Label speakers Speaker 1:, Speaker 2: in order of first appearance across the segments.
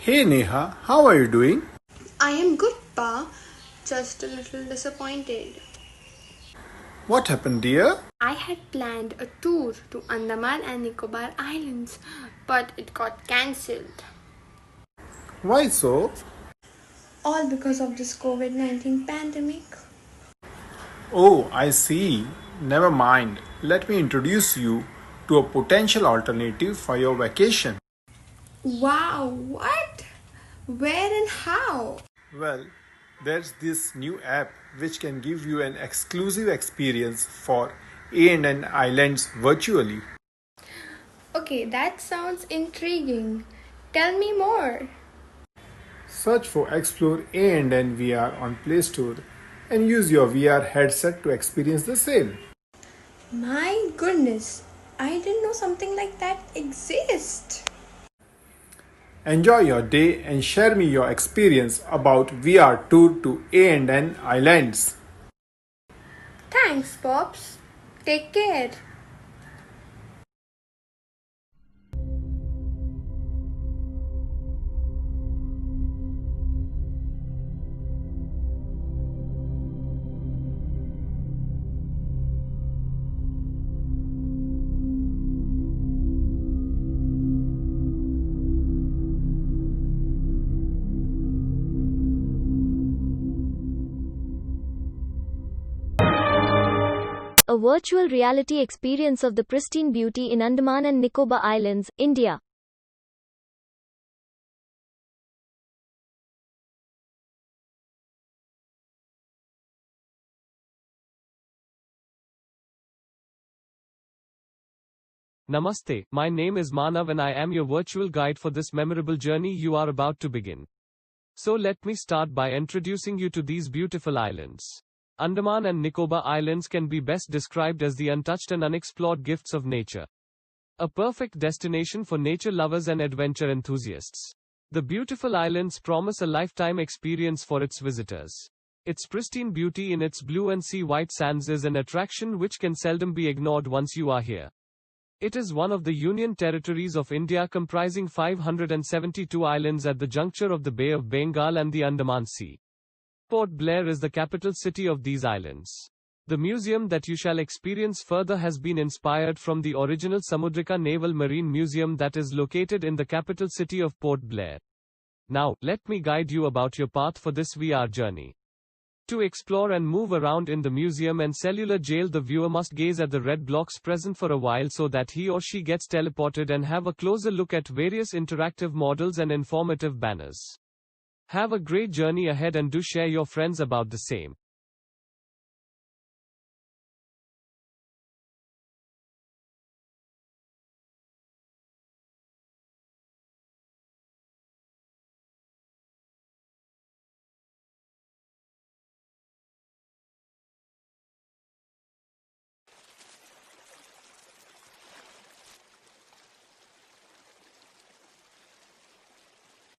Speaker 1: Hey Neha, how are you doing?
Speaker 2: I am good, Pa. Just a little disappointed.
Speaker 1: What happened, dear?
Speaker 2: I had planned a tour to Andaman and Nicobar Islands, but it got cancelled.
Speaker 1: Why so?
Speaker 2: All because of this COVID 19 pandemic.
Speaker 1: Oh, I see. Never mind. Let me introduce you to a potential alternative for your vacation.
Speaker 2: Wow, what? Where and how?
Speaker 1: Well, there's this new app which can give you an exclusive experience for A&N Islands virtually.
Speaker 2: Okay, that sounds intriguing. Tell me more.
Speaker 1: Search for Explore A&N VR on Play Store and use your VR headset to experience the same.
Speaker 2: My goodness, I didn't know something like that exists.
Speaker 1: Enjoy your day and share me your experience about VR tour to A&N Islands.
Speaker 2: Thanks, Pops. Take care.
Speaker 3: A virtual reality experience of the pristine beauty in Andaman and Nicobar Islands, India.
Speaker 4: Namaste, my name is Manav and I am your virtual guide for this memorable journey you are about to begin. So let me start by introducing you to these beautiful islands. Andaman and Nicobar Islands can be best described as the untouched and unexplored gifts of nature. A perfect destination for nature lovers and adventure enthusiasts. The beautiful islands promise a lifetime experience for its visitors. Its pristine beauty in its blue and sea white sands is an attraction which can seldom be ignored once you are here. It is one of the Union territories of India comprising 572 islands at the juncture of the Bay of Bengal and the Andaman Sea. Port Blair is the capital city of these islands. The museum that you shall experience further has been inspired from the original Samudrika Naval Marine Museum that is located in the capital city of Port Blair. Now, let me guide you about your path for this VR journey. To explore and move around in the museum and cellular jail, the viewer must gaze at the red blocks present for a while so that he or she gets teleported and have a closer look at various interactive models and informative banners. Have a great journey ahead and do share your friends about the same.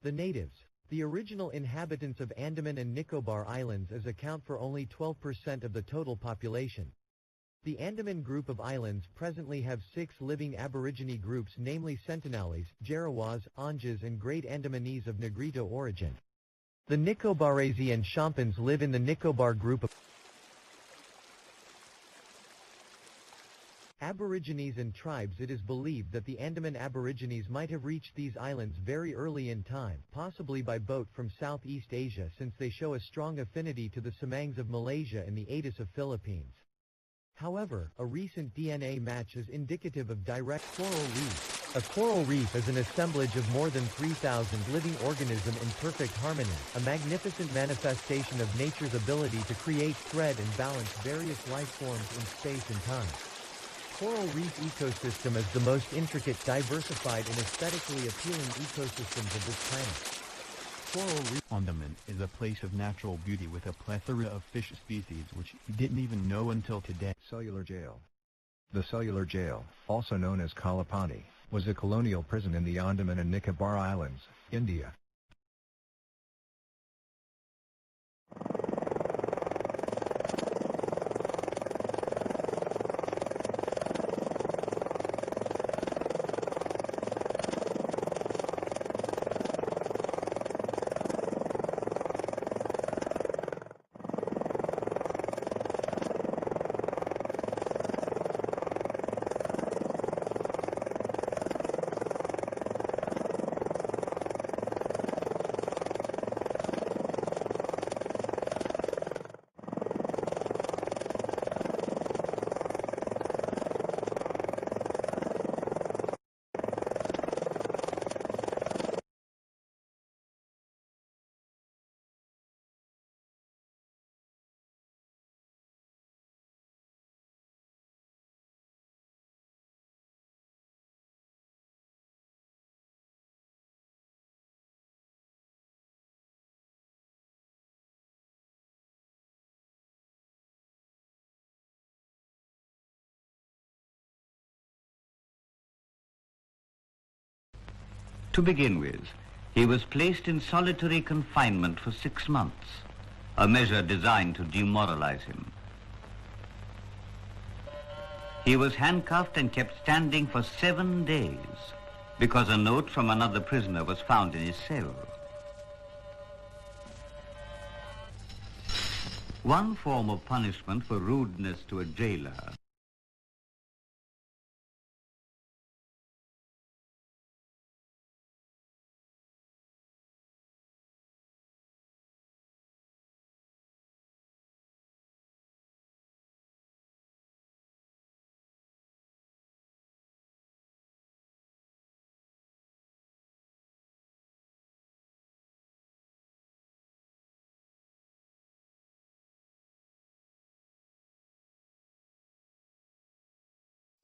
Speaker 5: The natives, the original inhabitants of Andaman and Nicobar Islands, account for only 12% of the total population. The Andaman group of islands presently have 6 living Aborigine groups, namely Sentinelese, Jarawas, Anjas and Great Andamanese of Negrito origin. The Nicobarese and Champans live in the Nicobar group of Aborigines and tribes. It is believed that the Andaman Aborigines might have reached these islands very early in time, possibly by boat from Southeast Asia, since they show a strong affinity to the Semangs of Malaysia and the Atis of Philippines. However, a recent DNA match is indicative of direct coral reef. A coral reef is an assemblage of more than 3,000 living organisms in perfect harmony, a magnificent manifestation of nature's ability to create, thread and balance various life forms in space and time. Coral reef ecosystem is the most intricate, diversified and aesthetically appealing ecosystems of this planet. Coral reef
Speaker 6: Andaman is a place of natural beauty with a plethora of fish species which we didn't even know until today.
Speaker 7: Cellular Jail. The Cellular Jail, also known as Kalapani, was a colonial prison in the Andaman and Nicobar Islands, India.
Speaker 8: To begin with, he was placed in solitary confinement for 6 months, a measure designed to demoralize him. He was handcuffed and kept standing for 7 days because a note from another prisoner was found in his cell. One form of punishment for rudeness to a jailer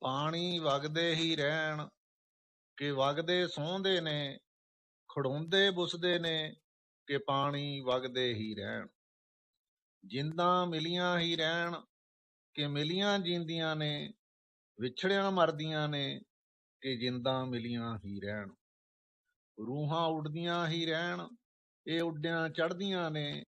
Speaker 9: ਪਾਣੀ ਵਗਦੇ ਹੀ ਰਹਿਣ ਕਿ ਵਗਦੇ ਸੌਂਦੇ ਨੇ, ਖੜੋਂਦੇ ਬੁੱਸਦੇ ਨੇ ਕਿ ਪਾਣੀ ਵਗਦੇ ਹੀ ਰਹਿਣ। ਜਿੰਦਾਂ ਮਿਲੀਆਂ ਹੀ ਰਹਿਣ ਕਿ ਮਿਲੀਆਂ ਜੀਂਦੀਆਂ ਨੇ, ਵਿਛੜਿਆਂ ਮਰਦੀਆਂ ਨੇ ਕਿ ਜਿੰਦਾਂ ਮਿਲੀਆਂ ਹੀ ਰਹਿਣ। ਰੂਹਾਂ ਉੱਡਦੀਆਂ ਹੀ ਰਹਿਣ, ਇਹ ਉੱਡਿਆਂ ਚੜ੍ਹਦੀਆਂ ਨੇ।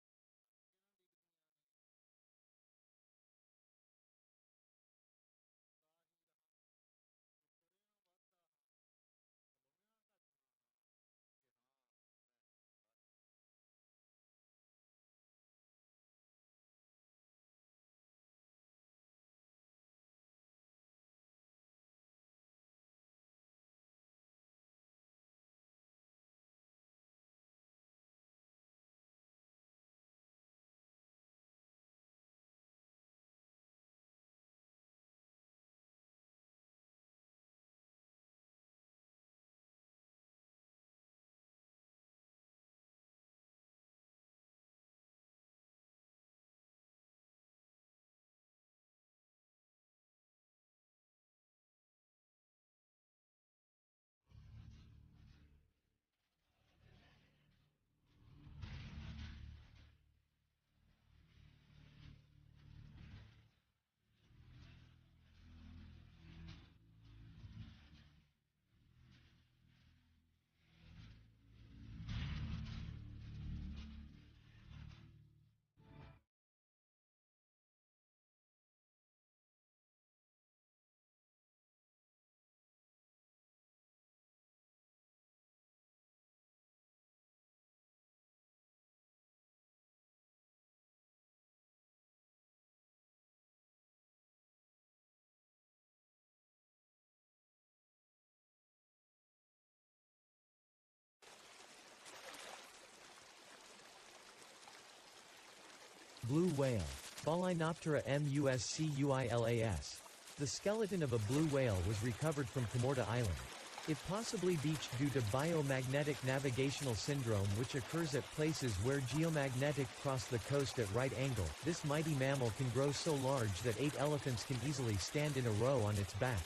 Speaker 5: Blue whale, Phalinoptera muscuilas. The skeleton of a blue whale was recovered from Comorta Island. It possibly beached due to biomagnetic navigational syndrome, which occurs at places where geomagnetic cross the coast at right angle. This mighty mammal can grow so large that 8 elephants can easily stand in a row on its back.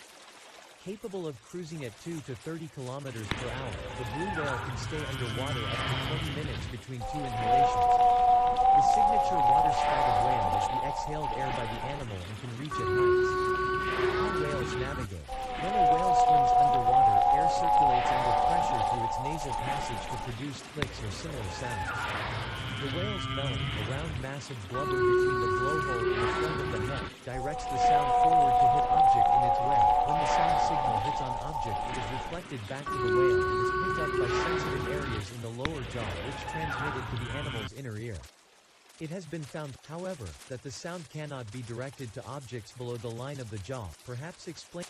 Speaker 5: Capable of cruising at 2 to 30 kilometers per hour, the blue whale can stay underwater up to 20 minutes between 2 inhalations. The signature water-spouted whale is the exhaled air by the animal and can reach at heights. How whales navigate. When a whale swims underwater, air circulates under pressure through its nasal passage to produce clicks or similar sounds. The whale's belly, a round mass of blubber between the blowhole and the front of the head, directs the sound forward to hit object in its way. When the sound signal hits on object, it is reflected back to the whale and is picked up by sensitive areas in the lower jaw, which transmit it to the animal's inner ear. It has been found, however, that the sound cannot be directed to objects below the line of the jaw, perhaps explain.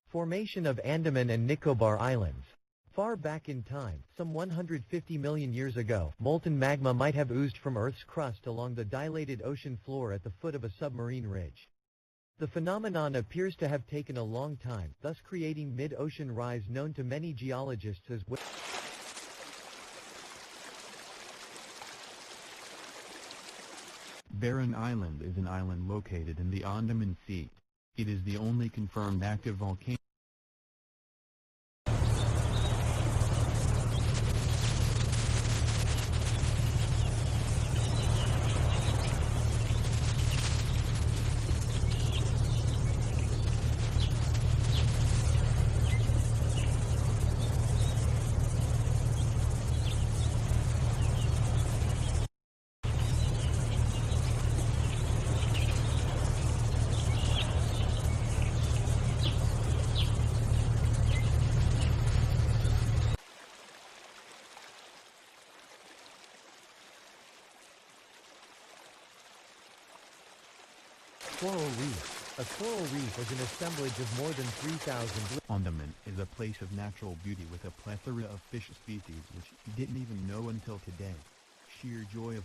Speaker 5: Formation of Andaman and Nicobar Islands. Far back in time, some 150 million years ago, molten magma might have oozed from Earth's crust along the dilated ocean floor at the foot of a submarine ridge. The phenomenon appears to have taken a long time, thus creating mid-ocean rise known to many geologists as well.
Speaker 6: Barren Island is an island located in the Andaman Sea. It is the only confirmed active volcano.
Speaker 5: Coral reef. A coral reef is an assemblage of more than 3,000
Speaker 6: Andaman is a place of natural beauty with a plethora of fish species which you didn't even know until today. Sheer joy of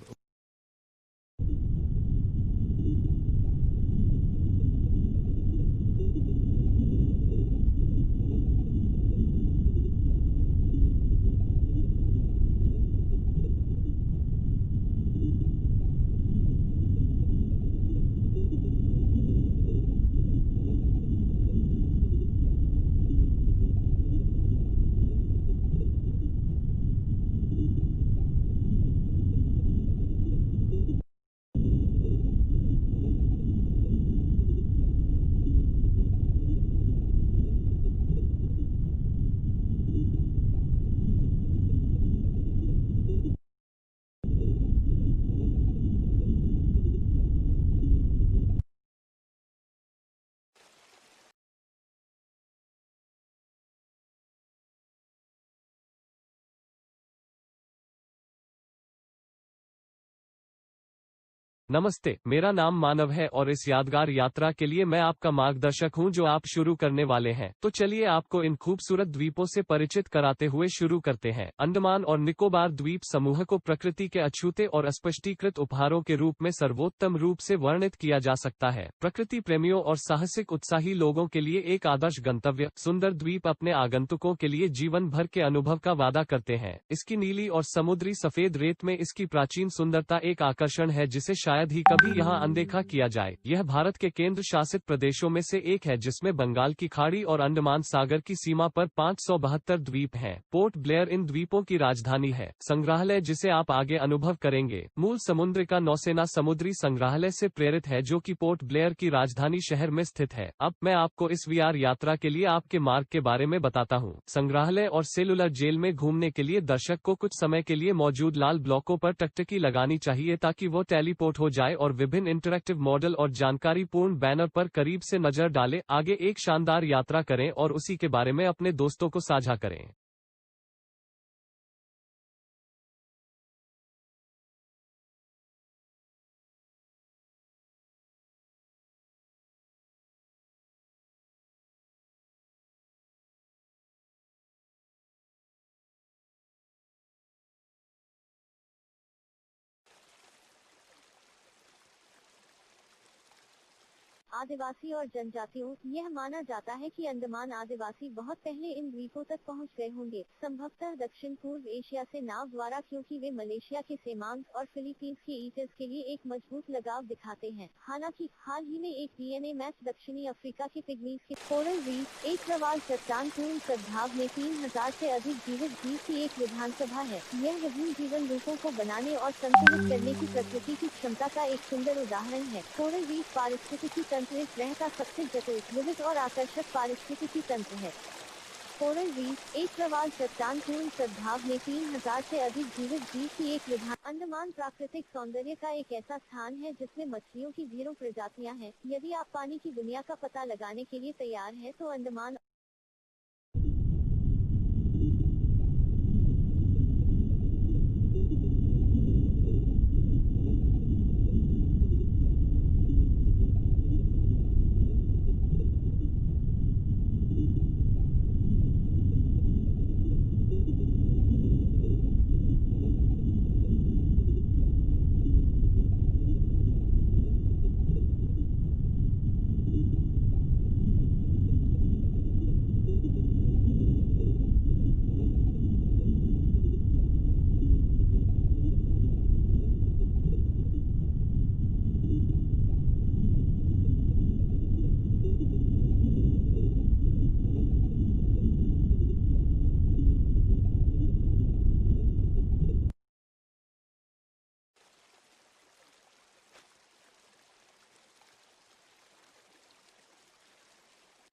Speaker 4: नमस्ते, मेरा नाम मानव है और इस यादगार यात्रा के लिए मैं आपका मार्गदर्शक हूं जो आप शुरू करने वाले हैं। तो चलिए आपको इन खूबसूरत द्वीपों से परिचित कराते हुए शुरू करते हैं। अंडमान और निकोबार द्वीप समूह को प्रकृति के अछूते और अस्पष्टीकृत उपहारों के रूप में सर्वोत्तम रूप से वर्णित किया जा सकता है। प्रकृति प्रेमियों और साहसिक उत्साही लोगों के लिए एक आदर्श गंतव्य, सुंदर द्वीप अपने आगंतुकों के लिए जीवन भर के अनुभव का वादा करते हैं। इसकी नीली और समुद्री सफेद रेत में इसकी प्राचीन सुंदरता एक आकर्षण है जिसे शायद ही कभी यहां अनदेखा किया जाए। यह भारत के केंद्र शासित प्रदेशों में से एक है जिसमें बंगाल की खाड़ी और अंडमान सागर की सीमा पर 572 द्वीप हैं। पोर्ट ब्लेयर इन द्वीपों की राजधानी है। संग्रहालय जिसे आप आगे अनुभव करेंगे, मूल समुद्र का नौसेना समुद्री संग्रहालय से प्रेरित है जो कि पोर्ट ब्लेयर की राजधानी शहर में स्थित है। अब मैं आपको इस वीआर यात्रा के लिए आपके मार्ग के बारे में बताता हूँ। संग्रहालय और सेलुलर जेल में घूमने के लिए दर्शक को कुछ समय के लिए मौजूद लाल ब्लॉकों पर टकटकी लगानी चाहिए ताकि वो टेलीपोर्ट हो जाए और विभिन्न इंटरैक्टिव मॉडल और जानकारीपूर्ण बैनर पर करीब से नजर डालें। आगे एक शानदार यात्रा करें और उसी के बारे में अपने दोस्तों को साझा करें।
Speaker 10: आदिवासी और जनजातियों। यह माना जाता है कि अंडमान आदिवासी बहुत पहले इन द्वीपों तक पहुंच गए होंगे, संभवतः दक्षिण पूर्व एशिया से नाव द्वारा, क्योंकि वे मलेशिया के सेमांग और फिलीपींस के ईटर्स के लिए एक मजबूत लगाव दिखाते हैं। हालांकि हाल ही में एक डीएनए मैच दक्षिणी अफ्रीका के पिग्मीज के कोरल रीफ, एक प्रवाल चट्टान पूर्ण सद्भाव में 3000 से अधिक जीवित जीव की एक विधानसभा है। यह विभिन्न जीवन रूपों को बनाने और संतुलित करने की प्रकृति की क्षमता का एक सुंदर उदाहरण है। कोरल रीफ पारिस्थितिकी तंत्र इस ग्रह का सबसे जटिल, विविध और आकर्षक पारिस्थितिकी तंत्र है। कोरल रीफ, एक प्रवाल चट्टान पूर्ण सद्भाव में 3000 से अधिक जीवित जीव की एक विधान। अंडमान प्राकृतिक सौंदर्य का एक ऐसा स्थान है जिसमें मछलियों की ढेरों प्रजातियां हैं। यदि आप पानी की दुनिया का पता लगाने के लिए तैयार हैं तो अंडमान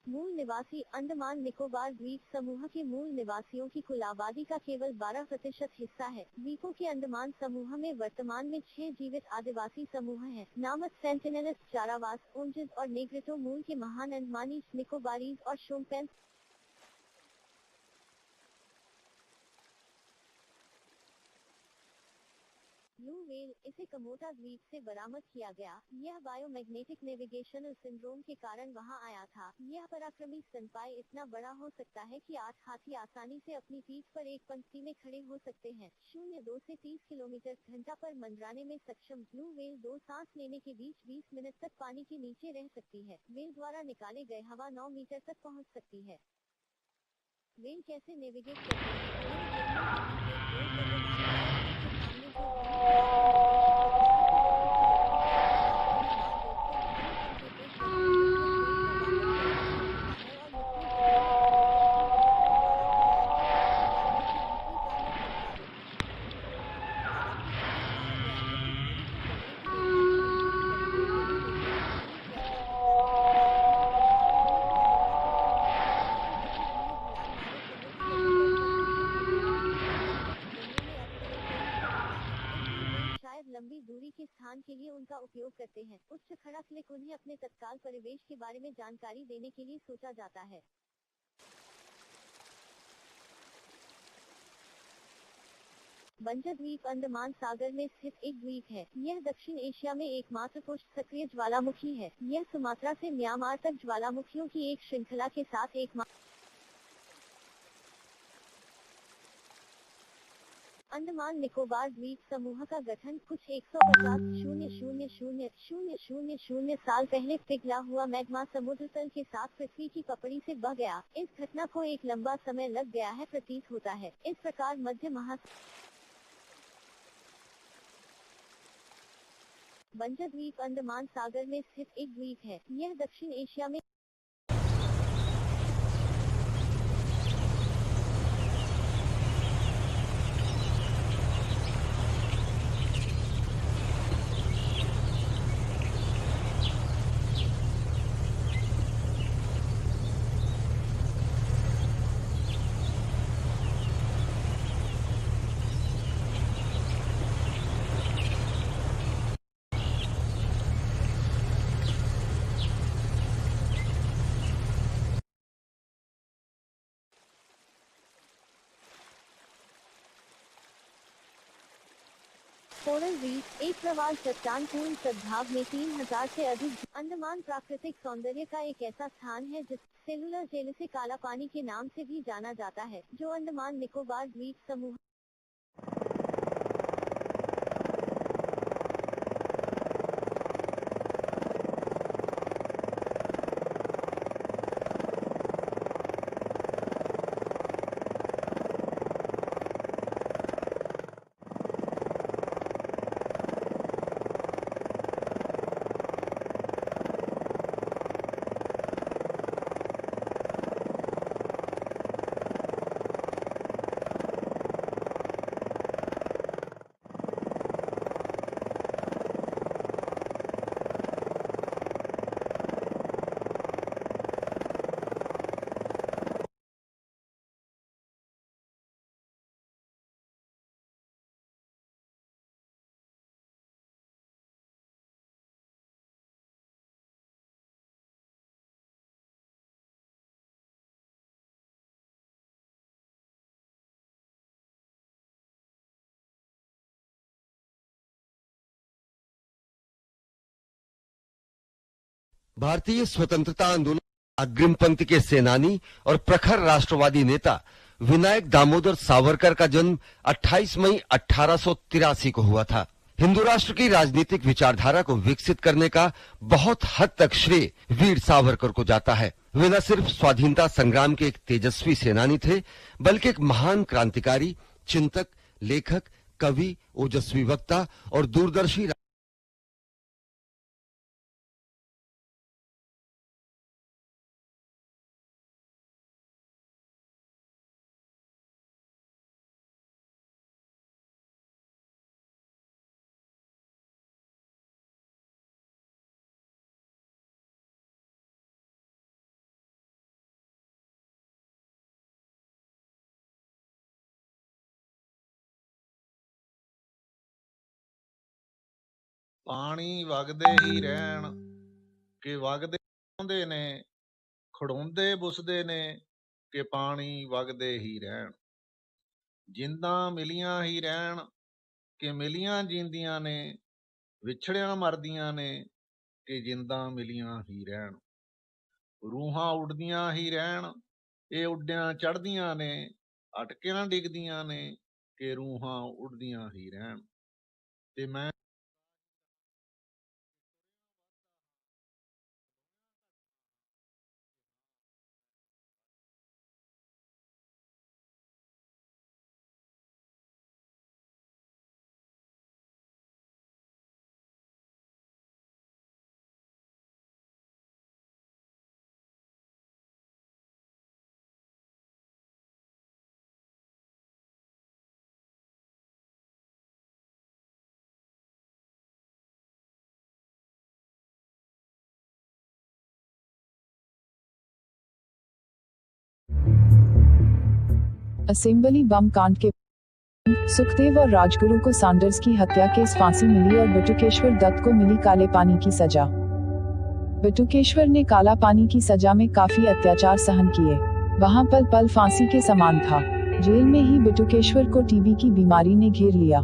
Speaker 10: मूल निवासी। अंडमान निकोबार द्वीप समूह के मूल निवासियों की कुल आबादी का केवल 12% हिस्सा है। द्वीपों के अंडमान समूह में वर्तमान में 6 जीवित आदिवासी समूह हैं। नामत, सेंटिनेलिस, चारावास, ओंजिज और नेग्रिटो मूल के महान अंडमानीज, निकोबारीज और शोम्पेन्स। ब्लू व्हेल इसे कमोटा द्वीप से बरामद किया गया। यह बायोमैग्नेटिक नेविगेशनल सिंड्रोम के कारण वहां आया था। यह पराक्रमी स्तनपायी इतना बड़ा हो सकता है कि 8 हाथी आसानी से अपनी पीठ पर एक पंक्ति में खड़े हो सकते हैं। 0-2 से 30 किलोमीटर घंटा पर मंडराने में सक्षम ब्लू व्हेल 2 सांस लेने के बीच 20 मिनट तक पानी के नीचे रह सकती है। व्हेल द्वारा निकाले गए हवा 9 मीटर तक पहुंच सकती है। व्हेल कैसे नेविगेट करते हैं? व्हेल गेंडों के बीच एक गोल द्रव्यमान वायु के सामने जो ध्वनि शायद लंबी दूरी के स्थान के लिए उनका उपयोग करते हैं। उच्च खड़ा क्लिक उन्हें अपने तत्काल परिवेश के बारे में जानकारी देने के लिए सोचा जाता है। बंजर द्वीप अंडमान सागर में स्थित एक द्वीप है। यह दक्षिण एशिया में एकमात्र पुष्ट सक्रिय ज्वालामुखी है। यह सुमात्रा से म्यांमार तक ज्वालामुखियों की एक श्रृंखला के साथ एकमात्र अंडमान निकोबार द्वीप समूह का गठन कुछ 150,000 साल पहले पिघला हुआ मैग्मा समुद्र तल के साथ पृथ्वी की पपड़ी से बह गया। इस घटना को एक लंबा समय लग गया है प्रतीत होता है। इस प्रकार मध्य बंजर द्वीप अंडमान सागर में स्थित एक द्वीप है। यह दक्षिण एशिया में कोरल रीफ एक प्रवाल चट्टान पूर्ण सद्भाव में 3000 से अधिक। अंडमान प्राकृतिक सौंदर्य का एक ऐसा स्थान है जिस सेलुलर जेल से काला पानी के नाम से भी जाना जाता है, जो अंडमान निकोबार द्वीप समूह
Speaker 11: भारतीय स्वतंत्रता आंदोलन अग्रिम पंक्ति के सेनानी और प्रखर राष्ट्रवादी नेता विनायक दामोदर सावरकर का जन्म 28 मई 1883 को हुआ था। हिंदू राष्ट्र की राजनीतिक विचारधारा को विकसित करने का बहुत हद तक श्रेय वीर सावरकर को जाता है। वे न सिर्फ स्वाधीनता संग्राम के एक तेजस्वी सेनानी थे, बल्कि एक महान क्रांतिकारी, चिंतक, लेखक, कवि, ओजस्वी वक्ता और दूरदर्शी
Speaker 9: ਪਾਣੀ ਵਗਦੇ ਹੀ ਰਹਿਣ ਕਿ ਵਗਦੇ ਆਉਂਦੇ ਨੇ, ਖੜੋਂਦੇ ਬੁੱਸਦੇ ਨੇ ਕਿ ਪਾਣੀ ਵਗਦੇ ਹੀ ਰਹਿਣ। ਜਿੰਦਾਂ ਮਿਲੀਆਂ ਹੀ ਰਹਿਣ ਕਿ ਮਿਲੀਆਂ ਜੀਂਦੀਆਂ ਨੇ, ਵਿਛੜਿਆਂ ਮਰਦੀਆਂ ਨੇ, ਕਿ ਜਿੰਦਾਂ ਮਿਲੀਆਂ ਹੀ ਰਹਿਣ। ਰੂਹਾਂ ਉੱਡਦੀਆਂ ਹੀ ਰਹਿਣ, ਇਹ ਉੱਡਿਆਂ ਚੜ੍ਹਦੀਆਂ ਨੇ, ਅਟਕਿਆਂ ਡਿੱਗਦੀਆਂ ਨੇ, ਕਿ ਰੂਹਾਂ ਉੱਡਦੀਆਂ ਹੀ ਰਹਿਣ। ਤੇ ਮੈਂ
Speaker 12: असेंबली बम कांड के सुखदेव और राजगुरु को सैंडर्स की हत्या केस फांसी मिली और बटुकेश्वर दत्त को मिली काले पानी की सजा। बटुकेश्वर ने काला पानी की सजा में काफी अत्याचार सहन किए। वहां पल पल फांसी के समान था। जेल में ही बटुकेश्वर को टीबी की बीमारी ने घेर लिया।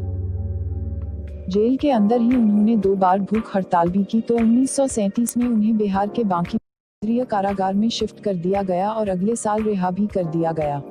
Speaker 12: जेल के अंदर ही उन्होंने 2 बार भूख हड़ताल भी की तो 1937 में उन्हें बिहार के बांकी केंद्रीय कारागार में शिफ्ट कर दिया गया और अगले साल रिहा भी कर दिया गया।